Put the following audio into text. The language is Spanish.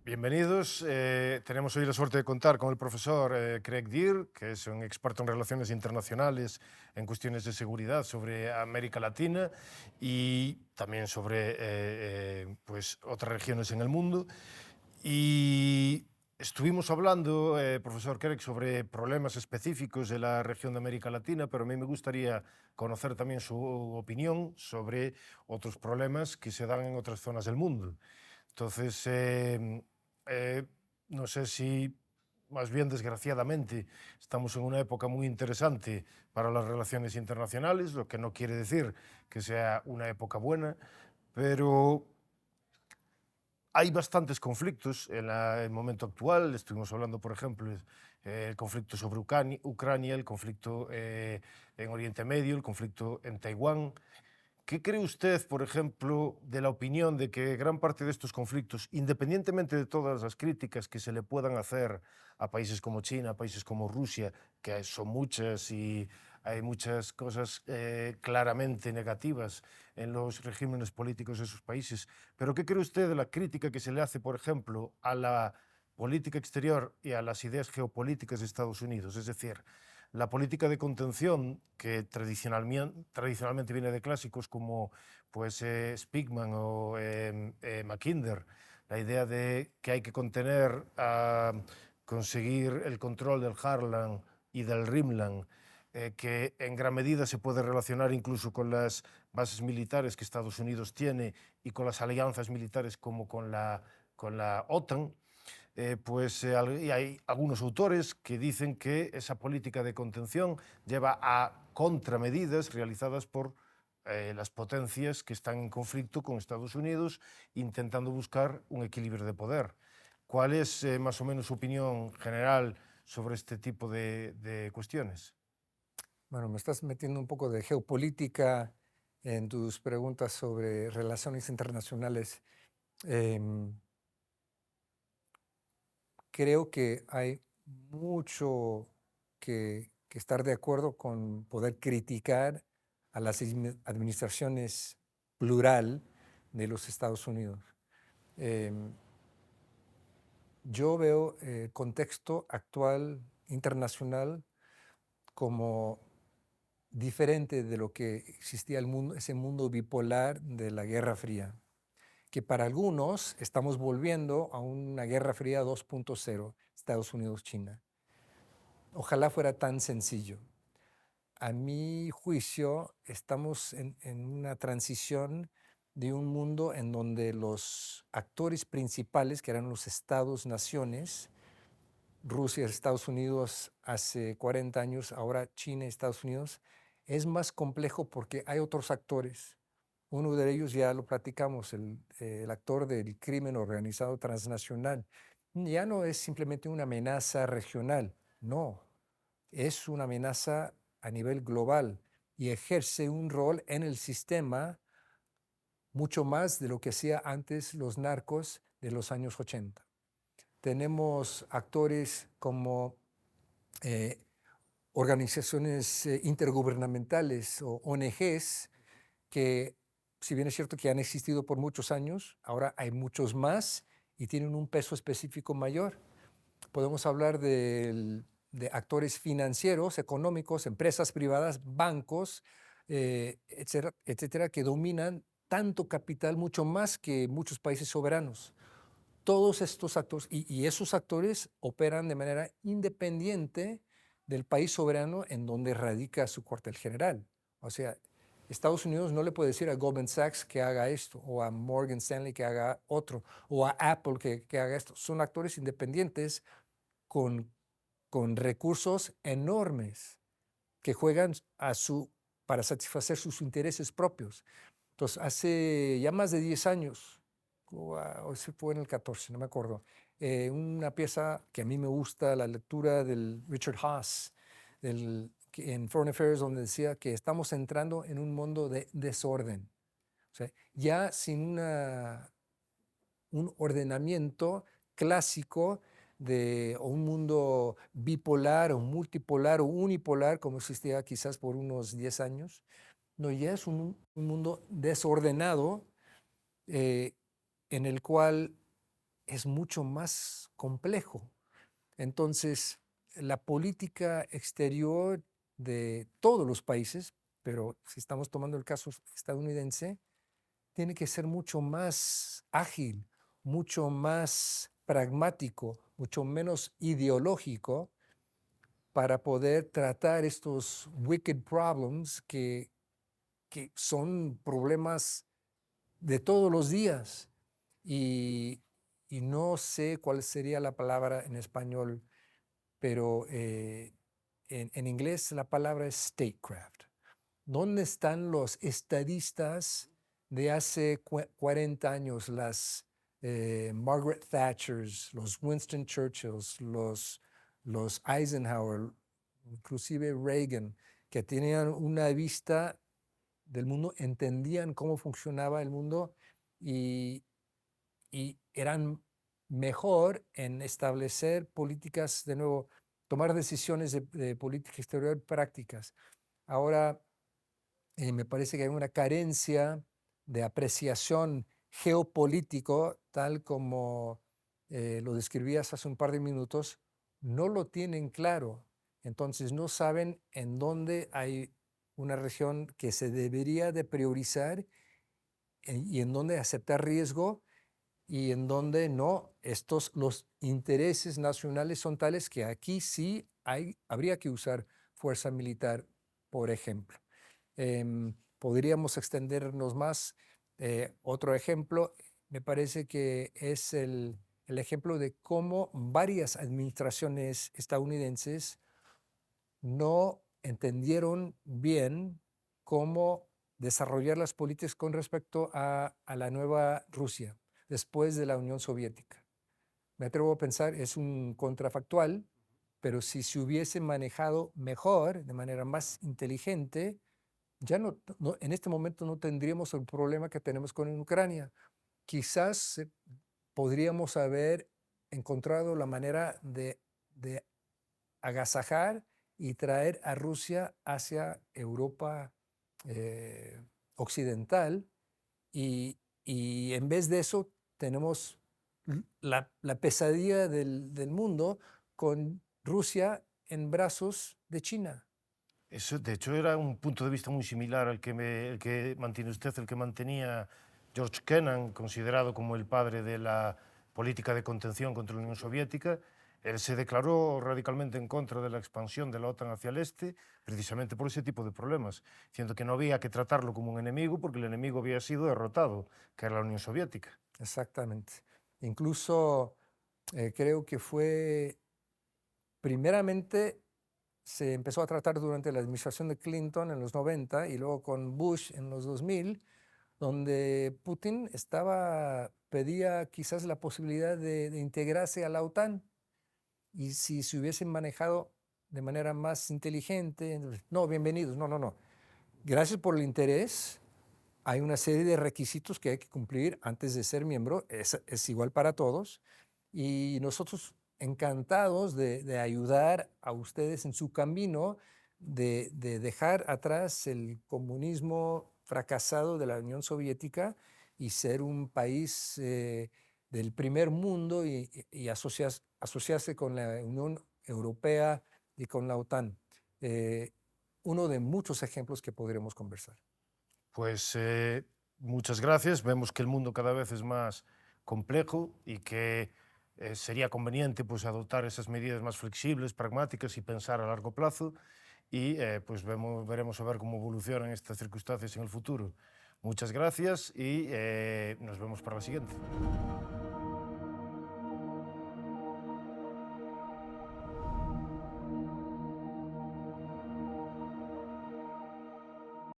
Bienvenidos. Tenemos hoy la suerte de contar con el profesor Craig Deer, que es un experto en relaciones internacionales en cuestiones de seguridad sobre América Latina y también sobre pues, otras regiones en el mundo. Y estuvimos hablando, profesor Craig, sobre problemas específicos de la región de América Latina, pero a mí me gustaría conocer también su opinión sobre otros problemas que se dan en otras zonas del mundo. Entonces, eh, no sé si, más bien desgraciadamente, estamos en una época muy interesante para las relaciones internacionales, lo que no quiere decir que sea una época buena, pero hay bastantes conflictos en el momento actual. Estuvimos hablando, por ejemplo, el conflicto sobre Ucrania, el conflicto en Oriente Medio, el conflicto en Taiwán. ¿Qué cree usted, por ejemplo, de la opinión de que gran parte de estos conflictos, independientemente de todas las críticas que se le puedan hacer a países como China, a países como Rusia, que son muchas y hay muchas cosas claramente negativas en los regímenes políticos de esos países, pero qué cree usted de la crítica que se le hace, por ejemplo, a la política exterior y a las ideas geopolíticas de Estados Unidos? Es decir, la política de contención, que tradicionalmente viene de clásicos como pues, Spigman o Mackinder, la idea de que hay que contener, conseguir el control del Harlan y del Rimland, que en gran medida se puede relacionar incluso con las bases militares que Estados Unidos tiene y con las alianzas militares como con la OTAN. Y hay algunos autores que dicen que esa política de contención lleva a contramedidas realizadas por las potencias que están en conflicto con Estados Unidos, intentando buscar un equilibrio de poder. ¿Cuál es más o menos su opinión general sobre este tipo de cuestiones? Bueno, me estás metiendo un poco de geopolítica en tus preguntas sobre relaciones internacionales. Em, Creo que hay mucho que estar de acuerdo con poder criticar a las administraciones plural de los Estados Unidos. Em, yo veo el contexto actual internacional como diferente de lo que existía el mundo, ese mundo bipolar de la Guerra Fría, que para algunos estamos volviendo a una Guerra Fría 2.0, Estados Unidos-China. Ojalá fuera tan sencillo. A mi juicio, estamos en una transición de un mundo en donde los actores principales, que eran los estados-naciones, Rusia, Estados Unidos hace 40 años, ahora China y Estados Unidos, es más complejo porque hay otros actores. Uno de ellos ya lo platicamos, el actor del crimen organizado transnacional. Ya no es simplemente una amenaza regional, no, es una amenaza a nivel global y ejerce un rol en el sistema mucho más de lo que hacía antes los narcos de los años 80. Tenemos actores como eh, organizaciones intergubernamentales o ONGs que, si bien es cierto que han existido por muchos años, ahora hay muchos más y tienen un peso específico mayor. Podemos hablar de actores financieros, económicos, empresas privadas, bancos, etcétera, etcétera, que dominan tanto capital, mucho más que muchos países soberanos. Todos estos actores, y esos actores operan de manera independiente del país soberano en donde radica su cuartel general. O sea, Estados Unidos no le puede decir a Goldman Sachs que haga esto, o a Morgan Stanley que haga otro, o a Apple que haga esto. Son actores independientes con, con recursos enormes que juegan para satisfacer sus intereses propios. Entonces, hace ya más de 10 años, o se fue en el 14, no me acuerdo, una pieza que a mí me gusta, la lectura del Richard Haas en Foreign Affairs, donde decía que estamos entrando en un mundo de desorden. O sea, ya sin un ordenamiento clásico o un mundo bipolar o multipolar o unipolar, como existía quizás por unos 10 años. No, ya es un mundo desordenado, en el cual es mucho más complejo. Entonces, la política exterior de todos los países, pero si estamos tomando el caso estadounidense, tiene que ser mucho más ágil, mucho más pragmático, mucho menos ideológico para poder tratar estos wicked problems que son problemas de todos los días. Y, y no sé cuál sería la palabra en español, pero en inglés la palabra es statecraft. ¿Dónde están los estadistas de hace 40 años, las Margaret Thatchers, los Winston Churchills, los Eisenhower, inclusive Reagan, que tenían una vista del mundo, entendían cómo funcionaba el mundo y, y eran mejor en establecer políticas, de nuevo, tomar decisiones de política exterior prácticas. Ahora, me parece que hay una carencia de apreciación geopolítico, tal como lo describías hace un par de minutos, no lo tienen claro. Entonces no saben en dónde hay una región que se debería de priorizar y en dónde aceptar riesgo y en dónde no. Los intereses nacionales son tales que aquí sí habría que usar fuerza militar, por ejemplo. Podríamos extendernos más. Otro ejemplo, me parece que es el ejemplo de cómo varias administraciones estadounidenses no entendieron bien cómo desarrollar las políticas con respecto a la nueva Rusia después de la Unión Soviética. Me atrevo a pensar, es un contrafactual, pero si se hubiese manejado mejor, de manera más inteligente, ya en este momento no tendríamos el problema que tenemos con Ucrania. Quizás podríamos haber encontrado la manera de agasajar y traer a Rusia hacia Europa occidental y en vez de eso tenemos la pesadilla del mundo con Rusia en brazos de China. Eso, de hecho, era un punto de vista muy similar al el que mantiene usted, el que mantenía George Kennan, considerado como el padre de la política de contención contra la Unión Soviética. Él se declaró radicalmente en contra de la expansión de la OTAN hacia el este, precisamente por ese tipo de problemas, diciendo que no había que tratarlo como un enemigo porque el enemigo había sido derrotado, que era la Unión Soviética. Exactamente. Incluso creo que fue, primeramente, se empezó a tratar durante la administración de Clinton en los 90 y luego con Bush en los 2000, donde Putin pedía quizás la posibilidad de integrarse a la OTAN. Y si se hubiesen manejado de manera más inteligente, no, bienvenidos, no. Gracias por el interés. Hay una serie de requisitos que hay que cumplir antes de ser miembro. Es igual para todos. Y nosotros encantados de ayudar a ustedes en su camino de dejar atrás el comunismo fracasado de la Unión Soviética y ser un país del primer mundo y asociarse con la Unión Europea y con la OTAN. Uno de muchos ejemplos que podremos conversar. Pues muchas gracias. Vemos que el mundo cada vez es más complejo y que sería conveniente pues, adoptar esas medidas más flexibles, pragmáticas y pensar a largo plazo. Y pues veremos a ver cómo evolucionan estas circunstancias en el futuro. Muchas gracias y nos vemos para la siguiente.